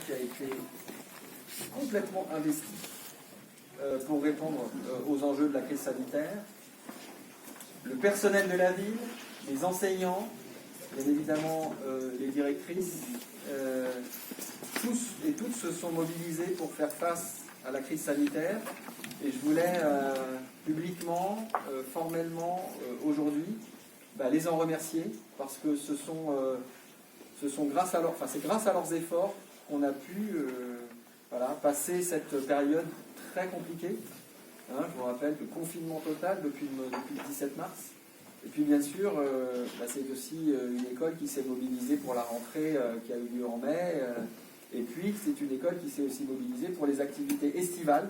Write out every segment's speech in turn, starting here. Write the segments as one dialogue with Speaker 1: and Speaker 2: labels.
Speaker 1: qui a été complètement investi pour répondre aux enjeux de la crise sanitaire. Le personnel de la ville, les enseignants, bien évidemment les directrices, tous et toutes se sont mobilisés pour faire face à la crise sanitaire. Et je voulais publiquement, formellement, aujourd'hui, les en remercier, parce que c'est grâce à leurs efforts qu'on a pu passer cette période très compliquée. Je vous rappelle le confinement total depuis le 17 mars. Et puis bien sûr, c'est aussi une école qui s'est mobilisée pour la rentrée qui a eu lieu en mai. Et puis c'est une école qui s'est aussi mobilisée pour les activités estivales.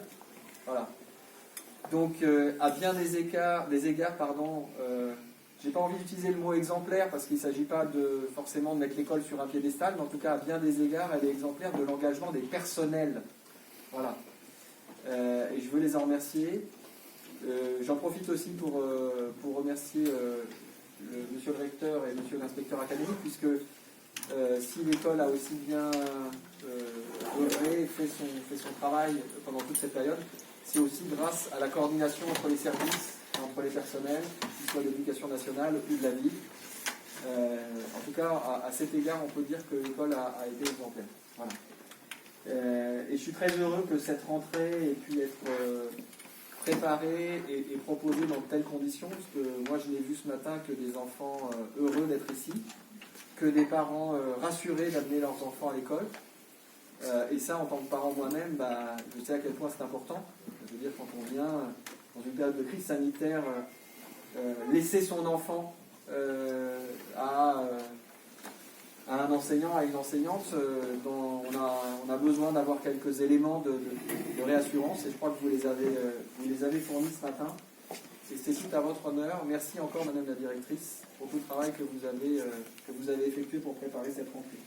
Speaker 1: Voilà. Donc à bien des égards, j'ai pas envie d'utiliser le mot exemplaire parce qu'il ne s'agit pas forcément de mettre l'école sur un piédestal, mais en tout cas à bien des égards, elle est exemplaire de l'engagement des personnels. Voilà. Et je veux les en remercier. J'en profite aussi pour remercier monsieur le recteur et monsieur l'inspecteur académique, puisque si l'école a aussi bien œuvré, fait son travail pendant toute cette période, c'est aussi grâce à la coordination entre les services, entre les personnels, qu'ils soient de l'éducation nationale ou de la ville. En tout cas, à cet égard, on peut dire que l'école a été exemplaire. Voilà. Et je suis très heureux que cette rentrée ait pu être préparée et proposée dans de telles conditions, parce que moi je n'ai vu ce matin que des enfants heureux d'être ici, que des parents rassurés d'amener leurs enfants à l'école. Et ça, en tant que parent moi-même, je sais à quel point c'est important. Je veux dire, quand on vient dans une période de crise sanitaire, laisser son enfant à un enseignant, à une enseignante, dont on a besoin d'avoir quelques éléments de réassurance, et je crois que vous les avez fournis ce matin. C'est tout à votre honneur. Merci encore, Madame la Directrice, pour tout le travail que vous avez effectué pour préparer cette rentrée.